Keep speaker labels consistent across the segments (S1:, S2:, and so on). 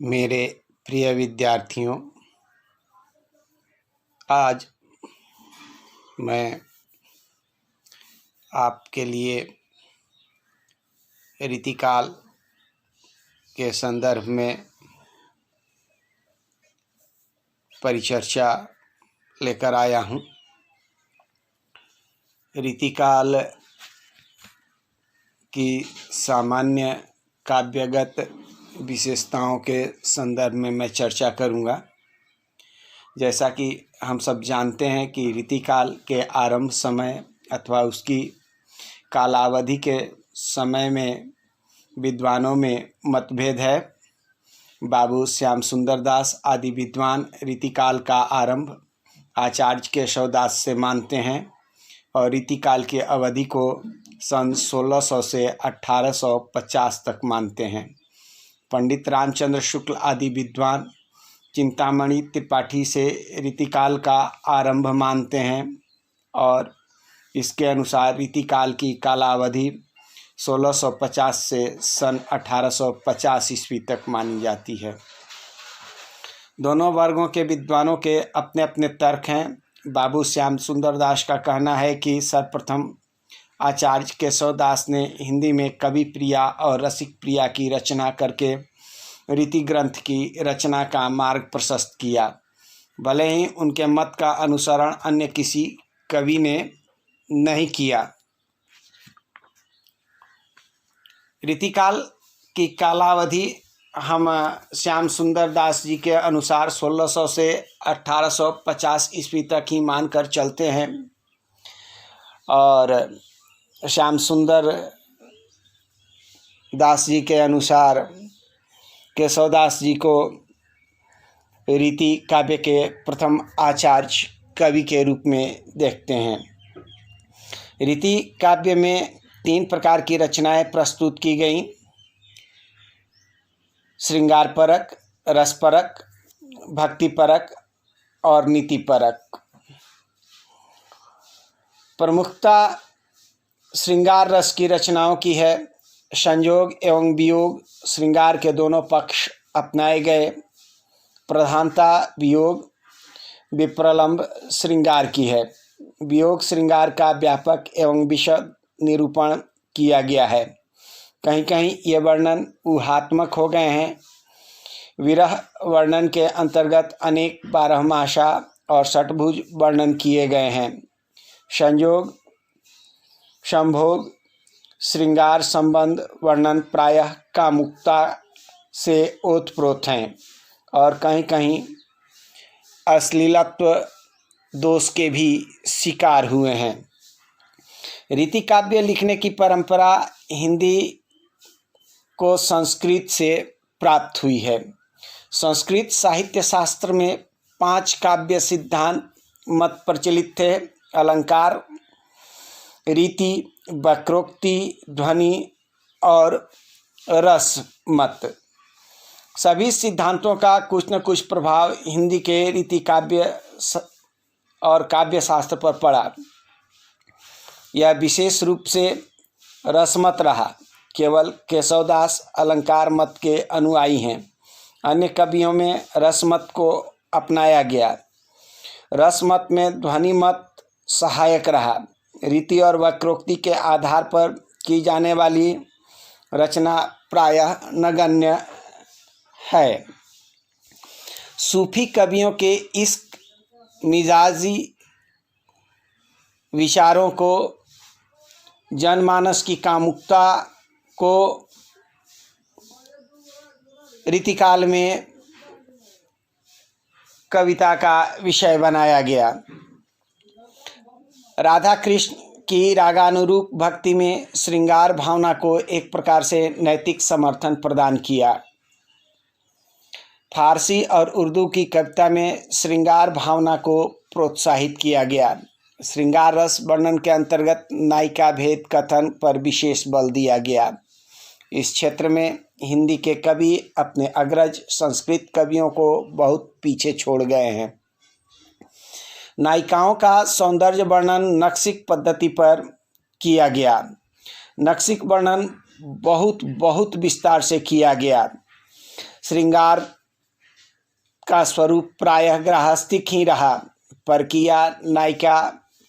S1: मेरे प्रिय विद्यार्थियों, आज मैं आपके लिए रीतिकाल के संदर्भ में परिचर्चा लेकर आया हूँ। रीतिकाल की सामान्य काव्यगत विशेषताओं के संदर्भ में मैं चर्चा करूँगा। जैसा कि हम सब जानते हैं कि रीतिकाल के आरंभ समय अथवा उसकी कालावधि के समय में विद्वानों में मतभेद है। बाबू श्याम सुंदर दास आदि विद्वान रीतिकाल का आरंभ आचार्य केशव दास से मानते हैं और रीतिकाल की अवधि को सन 1600 से 1850 तक मानते हैं। पंडित रामचंद्र शुक्ल आदि विद्वान चिंतामणि त्रिपाठी से रीतिकाल का आरंभ मानते हैं और इसके अनुसार रीतिकाल की कालावधि 1650 से सन 1850 ईस्वी तक मानी जाती है। दोनों वर्गों के विद्वानों के अपने अपने तर्क हैं। बाबू श्याम सुंदर दास का कहना है कि सर्वप्रथम आचार्य केशव दास ने हिंदी में कवि प्रिया और रसिक प्रिया की रचना करके रीति ग्रंथ की रचना का मार्ग प्रशस्त किया। भले ही उनके मत का अनुसरण अन्य किसी कवि ने नहीं किया। रीतिकाल की कालावधि हम श्याम सुंदर दास जी के अनुसार 1600 से 1850 ईस्वी तक ही मानकर चलते हैं और श्याम सुंदर दास जी के अनुसार केशवदास जी को रीति काव्य के प्रथम आचार्य कवि के रूप में देखते हैं। रीति काव्य में 3 प्रकार की रचनाएं प्रस्तुत की गईं: श्रृंगारपरक, रसपरक, भक्तिपरक और नीतिपरक। प्रमुखता श्रृंगार रस की रचनाओं की है। संयोग एवं वियोग श्रृंगार के दोनों पक्ष अपनाए गए। प्रधानता वियोग विप्रलंब श्रृंगार की है। वियोग श्रृंगार का व्यापक एवं विशद निरूपण किया गया है। कहीं कहीं ये वर्णन ऊहात्मक हो गए हैं। विरह वर्णन के अंतर्गत अनेक बारहमासा और षटभुज वर्णन किए गए हैं। संयोग संभोग श्रृंगार संबंध वर्णन प्रायः कामुकता से ओतप्रोत हैं और कहीं कहीं अश्लीलत्व दोष के भी शिकार हुए हैं। रीति काव्य लिखने की परंपरा हिंदी को संस्कृत से प्राप्त हुई है। संस्कृत साहित्य शास्त्र में 5 काव्य सिद्धांत मत प्रचलित थे: अलंकार, रीति, वक्रोक्ति, ध्वनि और रस मत। सभी सिद्धांतों का कुछ न कुछ प्रभाव हिंदी के रीति काव्य और काव्य शास्त्र पर पड़ा। यह विशेष रूप से रसमत रहा। केवल केशवदास अलंकार मत के अनुयायी हैं। अन्य कवियों में रसमत को अपनाया गया। रसमत में ध्वनि मत सहायक रहा। रीति और वक्रोक्ति के आधार पर की जाने वाली रचना प्रायः नगण्य है। सूफी कवियों के इस मिजाजी विचारों को, जनमानस की कामुकता को रीतिकाल में कविता का विषय बनाया गया। राधा कृष्ण की रागानुरूप भक्ति में श्रृंगार भावना को एक प्रकार से नैतिक समर्थन प्रदान किया। फारसी और उर्दू की कविता में श्रृंगार भावना को प्रोत्साहित किया गया। श्रृंगार रस वर्णन के अंतर्गत नायिका भेद कथन पर विशेष बल दिया गया। इस क्षेत्र में हिंदी के कवि अपने अग्रज संस्कृत कवियों को बहुत पीछे छोड़ गए हैं। नायिकाओं का सौंदर्य वर्णन नक्सिक पद्धति पर किया गया। नक्सिक वर्णन बहुत विस्तार से किया गया। श्रृंगार का स्वरूप प्रायः गृहस्थिक ही रहा। परकीया नायिका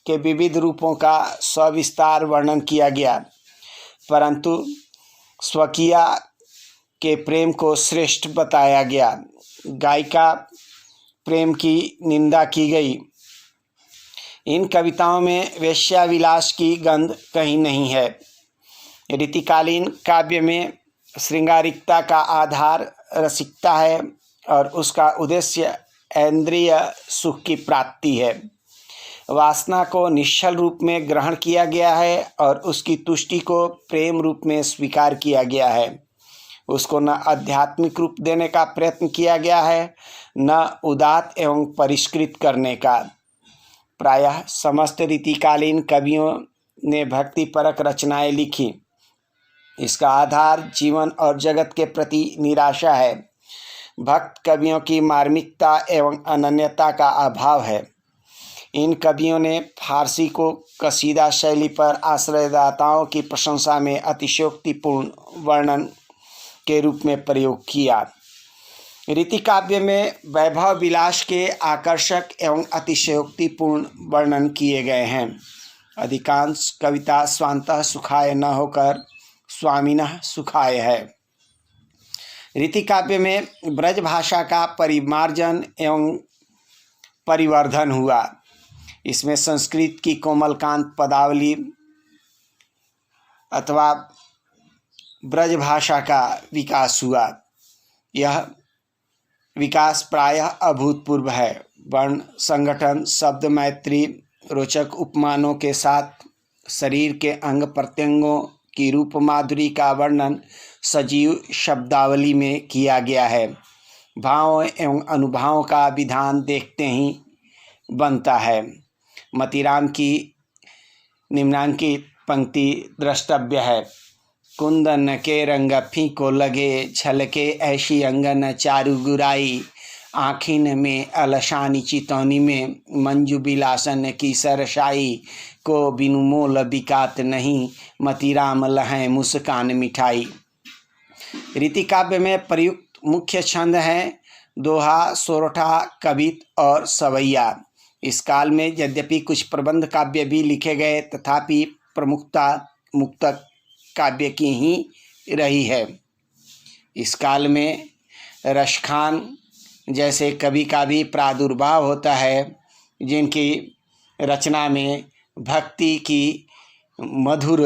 S1: के विविध रूपों का सविस्तार वर्णन किया गया, परंतु स्वकीया के प्रेम को श्रेष्ठ बताया गया। गायिका प्रेम की निंदा की गई। इन कविताओं में वेश्याविलास की गंध कहीं नहीं है। रीतिकालीन काव्य में श्रृंगारिकता का आधार रसिकता है और उसका उद्देश्य इंद्रिय सुख की प्राप्ति है। वासना को निश्चल रूप में ग्रहण किया गया है और उसकी तुष्टि को प्रेम रूप में स्वीकार किया गया है। उसको न आध्यात्मिक रूप देने का प्रयत्न किया गया है, न उदात्त एवं परिष्कृत करने का। प्रायः समस्त रीतिकालीन कवियों ने भक्तिपरक रचनाएं लिखी। इसका आधार जीवन और जगत के प्रति निराशा है। भक्त कवियों की मार्मिकता एवं अनन्यता का अभाव है। इन कवियों ने फारसी को कसीदा शैली पर आश्रयदाताओं की प्रशंसा में अतिशयोक्तिपूर्ण वर्णन के रूप में प्रयोग किया। रीति काव्य में वैभव विलास के आकर्षक एवं अतिशयोक्तिपूर्ण वर्णन किए गए हैं। अधिकांश कविता स्वान्तः सुखाय न होकर स्वामिनः सुखाय है। रीति काव्य में ब्रज भाषा का परिमार्जन एवं परिवर्धन हुआ। इसमें संस्कृत की कोमलकांत पदावली अथवा ब्रज भाषा का विकास हुआ। यह विकास प्रायः अभूतपूर्व है। वर्ण संगठन, शब्द मैत्री, रोचक उपमानों के साथ शरीर के अंग प्रत्यंगों की रूप माधुरी का वर्णन सजीव शब्दावली में किया गया है। भावों एवं अनुभावों का विधान देखते ही बनता है। मतीराम की निम्नांकित पंक्ति द्रष्टव्य है। कुंदन के रंग फीको लगे, झलके ऐसी अंगन चारु गुराई, आँखिन में अलशानी चितौनी में, मंजू बिलासन की सरसाई, को बिनु मोल बिकात नहीं, मतीराम लहें मुस्कान मिठाई। रीति काव्य में प्रयुक्त मुख्य छंद हैं दोहा, सोरठा, कवित और सवैया। इस काल में यद्यपि कुछ प्रबंध काव्य भी लिखे गए, तथापि प्रमुखता मुक्तक काव्य की ही रही है। इस काल में रसखान जैसे कवि का भी प्रादुर्भाव होता है, जिनकी रचना में भक्ति की मधुर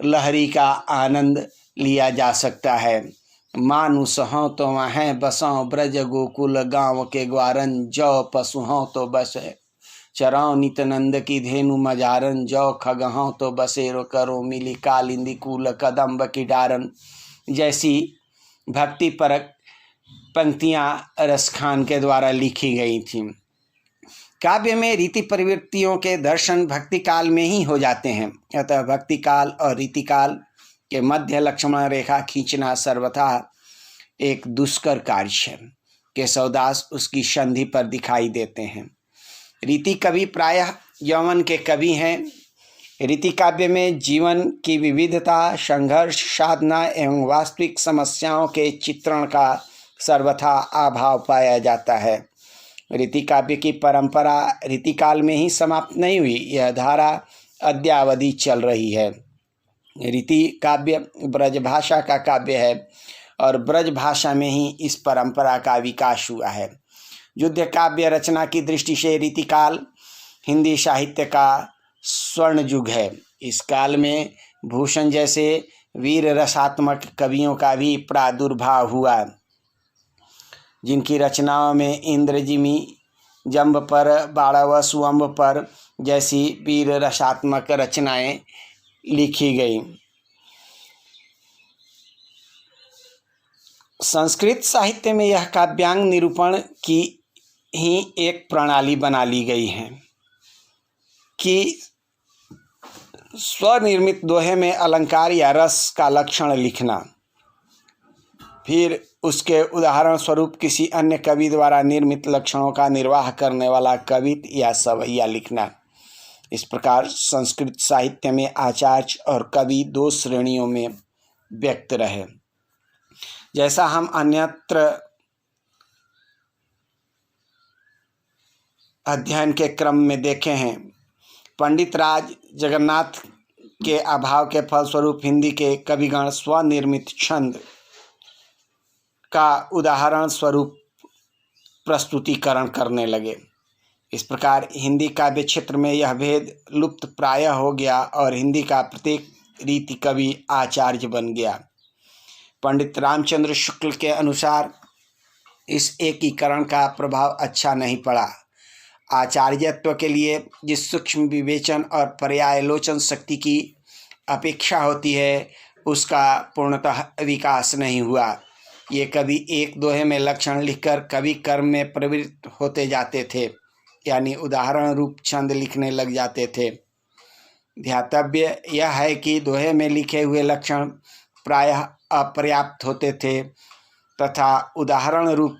S1: लहरी का आनंद लिया जा सकता है। मानुष हों तो वह बसों, ब्रज गोकुल गाँव के ग्वारन, जौ पशु हों तो बस चराओ नित्यानंद की धेनु मजारन, जौ खग हों तो बसेरो करो मिली, कालिंदी कूल कदम्ब की डारन जैसी भक्ति परक पंक्तियाँ रसखान के द्वारा लिखी गई थीं। काव्य में रीति प्रवृत्तियों के दर्शन भक्ति काल में ही हो जाते हैं। अतः भक्ति काल और रीति काल के मध्य लक्ष्मण रेखा खींचना सर्वथा एक दुष्कर कार्य है। केशवदास उसकी संधि पर दिखाई देते हैं। रीति कवि प्रायः यौवन के कवि हैं। रीति काव्य में जीवन की विविधता, संघर्ष, साधना एवं वास्तविक समस्याओं के चित्रण का सर्वथा अभाव पाया जाता है। रीति काव्य की परंपरा रीतिकाल में ही समाप्त नहीं हुई, यह धारा अद्यावधि चल रही है। रीति काव्य ब्रजभाषा का काव्य है और ब्रजभाषा में ही इस परंपरा का विकास हुआ है। युद्ध काव्य रचना की दृष्टि से रीतिकाल हिंदी साहित्य का स्वर्ण युग है। इस काल में भूषण जैसे वीर रसात्मक कवियों का भी प्रादुर्भाव हुआ, जिनकी रचनाओं में इंद्रजिमी, जंब पर, बाड़ाव सुअंब पर जैसी वीर रसात्मक रचनाएं लिखी गई। संस्कृत साहित्य में यह काव्यांग निरूपण की ही एक प्रणाली बना ली गई है कि स्वनिर्मित दोहे में अलंकार या रस का लक्षण लिखना, फिर उसके उदाहरण स्वरूप किसी अन्य कवि द्वारा निर्मित लक्षणों का निर्वाह करने वाला कवित या सवैया लिखना। इस प्रकार संस्कृत साहित्य में आचार्य और कवि दो श्रेणियों में व्यक्त रहे। जैसा हम अन्यत्र अध्ययन के क्रम में देखे हैं। पंडित राज जगन्नाथ के अभाव के फलस्वरूप हिंदी के कविगण स्वनिर्मित छंद का उदाहरण स्वरूप प्रस्तुतिकरण करने लगे। इस प्रकार हिंदी काव्य क्षेत्र में यह भेद लुप्त प्रायः हो गया और हिंदी का प्रत्येक रीति कवि आचार्य बन गया। पंडित रामचंद्र शुक्ल के अनुसार इस एकीकरण का प्रभाव अच्छा नहीं पड़ा। आचार्यत्व के लिए जिस सूक्ष्म विवेचन और पर्यायलोचन शक्ति की अपेक्षा होती है उसका पूर्णतः विकास नहीं हुआ। ये कवि एक दोहे में लक्षण लिखकर कवि कर्म में प्रवृत्त होते जाते थे, यानी उदाहरण रूप छंद लिखने लग जाते थे। ध्यातव्य यह है कि दोहे में लिखे हुए लक्षण प्रायः अपर्याप्त होते थे तथा उदाहरण रूप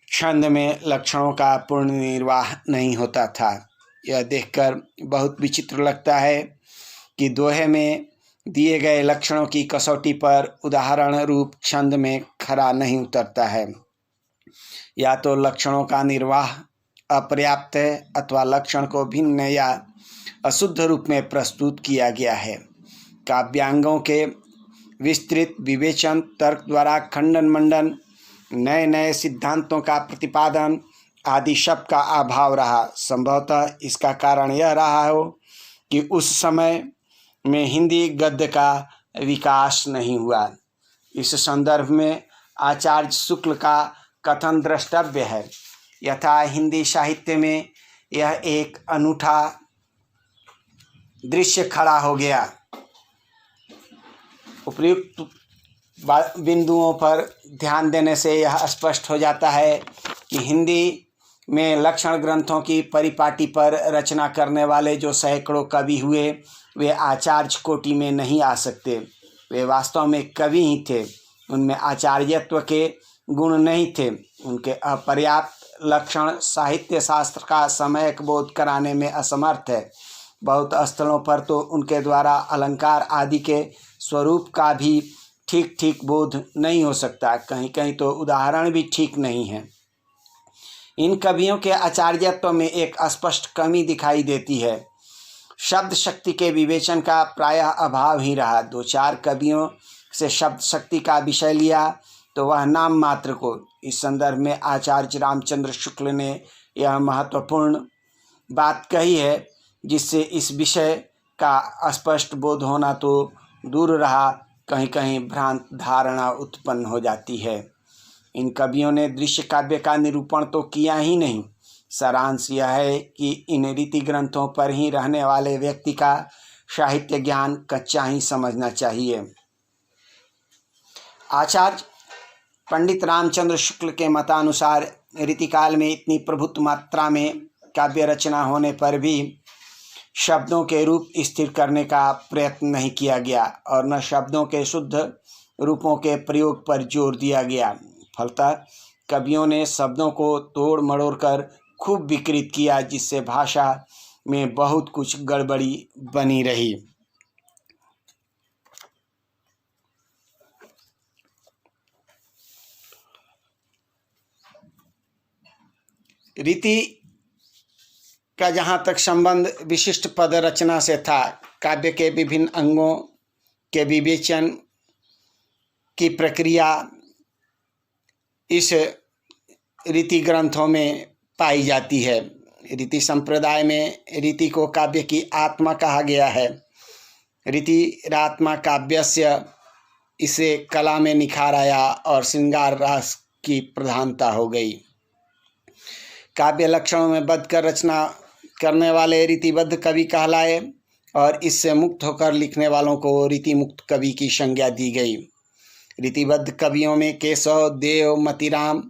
S1: छंद में लक्षणों का पूर्ण निर्वाह नहीं होता था। यह देखकर बहुत विचित्र लगता है कि दोहे में दिए गए लक्षणों की कसौटी पर उदाहरण रूप छंद में खरा नहीं उतरता है। या तो लक्षणों का निर्वाह अपर्याप्त है अथवा लक्षण को भिन्न या अशुद्ध रूप में प्रस्तुत किया गया है। काव्यांगों के विस्तृत विवेचन, तर्क द्वारा खंडन मंडन, नए नए सिद्धांतों का प्रतिपादन आदि सब का अभाव रहा। संभवतः इसका कारण यह रहा हो कि उस समय में हिंदी गद्य का विकास नहीं हुआ। इस संदर्भ में आचार्य शुक्ल का कथन द्रष्टव्य है। यथा हिंदी साहित्य में यह एक अनूठा दृश्य खड़ा हो गया। उपयुक्त बिंदुओं पर ध्यान देने से यह स्पष्ट हो जाता है कि हिंदी में लक्षण ग्रंथों की परिपाटी पर रचना करने वाले जो सैकड़ों कवि हुए वे आचार्य कोटि में नहीं आ सकते। वे वास्तव में कवि ही थे, उनमें आचार्यत्व के गुण नहीं थे। उनके अपर्याप्त लक्षण साहित्य शास्त्र का सम्यक बोध कराने में असमर्थ है। बहुत स्थलों पर तो उनके द्वारा अलंकार आदि के स्वरूप का भी ठीक ठीक बोध नहीं हो सकता। कहीं कहीं तो उदाहरण भी ठीक नहीं है। इन कवियों के आचार्यत्व में एक स्पष्ट कमी दिखाई देती है। शब्द शक्ति के विवेचन का प्रायः अभाव ही रहा। दो चार कवियों से शब्द शक्ति का विषय लिया तो वह नाम मात्र को। इस संदर्भ में आचार्य रामचंद्र शुक्ल ने यह महत्वपूर्ण बात कही है जिससे इस विषय का स्पष्ट बोध होना तो दूर रहा, कहीं कहीं भ्रांत धारणा उत्पन्न हो जाती है। इन कवियों ने दृश्य काव्य का निरूपण तो किया ही नहीं। सारांश यह है कि इन रीति ग्रंथों पर ही रहने वाले व्यक्ति का साहित्य ज्ञान कच्चा ही समझना चाहिए। आचार्य पंडित रामचंद्र शुक्ल के मतानुसार रीतिकाल में इतनी प्रभुत्व मात्रा में काव्य रचना होने पर भी शब्दों के रूप स्थिर करने का प्रयत्न नहीं किया गया और न शब्दों के शुद्ध रूपों के प्रयोग पर जोर दिया गया। फलतः कवियों ने शब्दों को तोड़ मड़ोड़ कर खूब विकृत किया, जिससे भाषा में बहुत कुछ गड़बड़ी बनी रही। रीति का जहाँ तक संबंध विशिष्ट पद रचना से था, काव्य के विभिन्न अंगों के विवेचन की प्रक्रिया इस रीति ग्रंथों में पाई जाती है। रीति संप्रदाय में रीति को काव्य की आत्मा कहा गया है। रीतिरात्मा काव्यस्य, इसे कला में निखार आया और श्रृंगार रस की प्रधानता हो गई। काव्य लक्षणों में बद्ध कर रचना करने वाले रीतिबद्ध कवि कहलाए और इससे मुक्त होकर लिखने वालों को रीति मुक्त कवि की संज्ञा दी गई। रीतिबद्ध कवियों में केशव, देव, मतिराम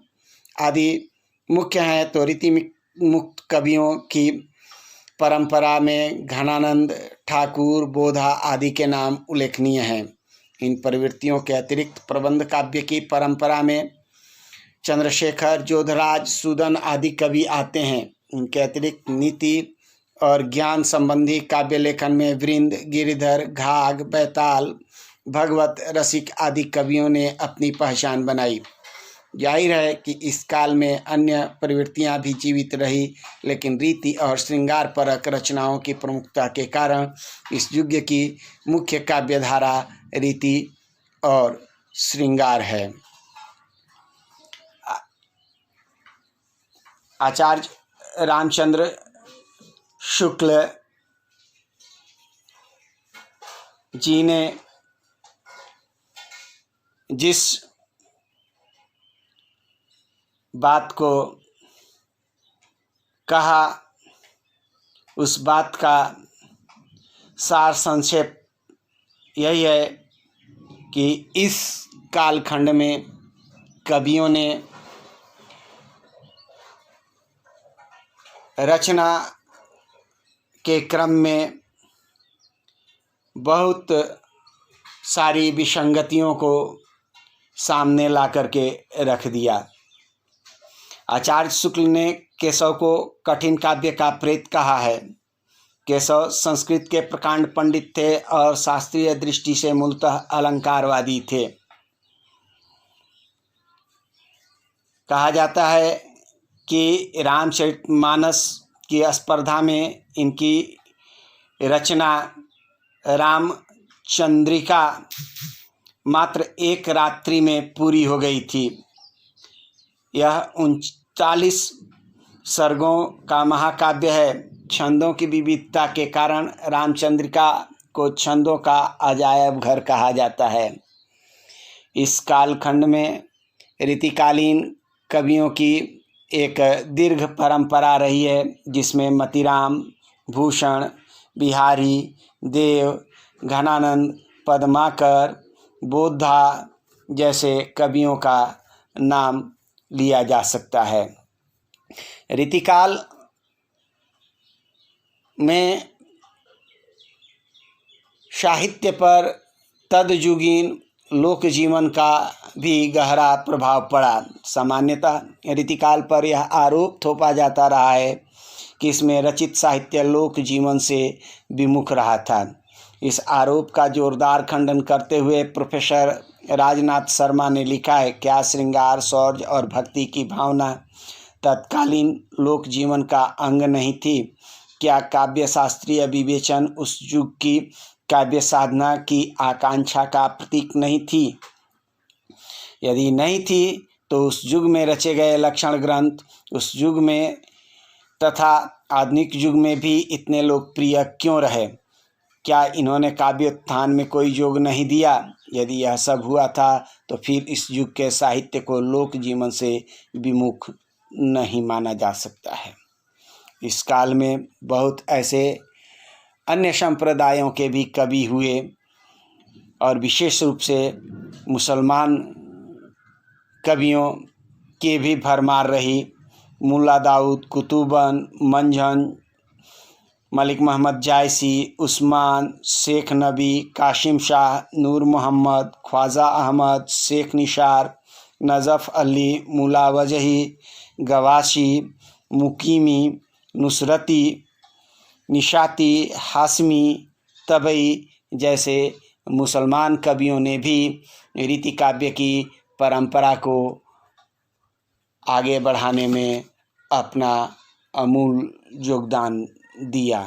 S1: आदि मुख्य हैं, तो रीति मुक्त कवियों की परंपरा में घनानंद, ठाकुर, बोधा आदि के नाम उल्लेखनीय हैं। इन प्रवृत्तियों के अतिरिक्त प्रबंध काव्य की परंपरा में चंद्रशेखर, जोधराज, सूदन आदि कवि आते हैं। इनके अतिरिक्त नीति और ज्ञान संबंधी काव्य लेखन में वृंद, गिरिधर, घाघ, बैताल, भगवत, रसिक आदि कवियों ने अपनी पहचान बनाई। जाहिर है कि इस काल में अन्य प्रवृत्तियां भी जीवित रही, लेकिन रीति और श्रृंगार परक रचनाओं की प्रमुखता के कारण इस युग की मुख्य काव्यधारा रीति और श्रृंगार है। आचार्य रामचंद्र शुक्ल जी ने जिस बात को कहा उस बात का सार संक्षेप यही है कि इस कालखंड में कवियों ने रचना के क्रम में बहुत सारी विसंगतियों को सामने ला करके रख दिया। आचार्य शुक्ल ने केशव को कठिन काव्य का प्रेत कहा है। केशव संस्कृत के प्रकांड पंडित थे और शास्त्रीय दृष्टि से मूलतः अलंकारवादी थे। कहा जाता है कि रामचरितमानस की स्पर्धा में इनकी रचना रामचंद्रिका मात्र एक रात्रि में पूरी हो गई थी। यह 39 सर्गों का महाकाव्य है। छंदों की विविधता के कारण रामचंद्रिका को छंदों का अजायब घर कहा जाता है। इस कालखंड में रीतिकालीन कवियों की एक दीर्घ परंपरा रही है, जिसमें मतीराम, भूषण, बिहारी, देव, घनानंद, पद्माकर, बोधा जैसे कवियों का नाम लिया जा सकता है। रीतिकाल में साहित्य पर तदयुगीन लोक जीवन का भी गहरा प्रभाव पड़ा। सामान्यतः रीतिकाल पर यह आरोप थोपा जाता रहा है कि इसमें रचित साहित्य लोक जीवन से विमुख रहा था। इस आरोप का जोरदार खंडन करते हुए प्रोफेसर राजनाथ शर्मा ने लिखा है, क्या श्रृंगार, शौर्य और भक्ति की भावना तत्कालीन लोक जीवन का अंग नहीं थी? क्या काव्य शास्त्रीय विवेचन उस युग की काव्य साधना की आकांक्षा का प्रतीक नहीं थी? यदि नहीं थी तो उस युग में रचे गए लक्षण ग्रंथ उस युग में तथा आधुनिक युग में भी इतने लोकप्रिय क्यों रहे? क्या इन्होंने काव्योत्थान में कोई योग नहीं दिया? यदि यह सब हुआ था तो फिर इस युग के साहित्य को लोक जीवन से विमुख नहीं माना जा सकता है। इस काल में बहुत ऐसे अन्य संप्रदायों के भी कवि हुए और विशेष रूप से मुसलमान कवियों की भी भरमार रही। मुल्ला दाऊद, कुतुबन, मंझन, मलिक मोहम्मद जायसी, उस्मान, शेख नबी, कासिम शाह, नूर मोहम्मद, ख्वाजा अहमद, शेख निसार, नजफ अली, मुला वजही, गवाशी, मुकीमी, नुसरती, निशाती, हाशमी, तबई जैसे मुसलमान कवियों ने भी रीति काव्य की परंपरा को आगे बढ़ाने में अपना अमूल योगदान दिया।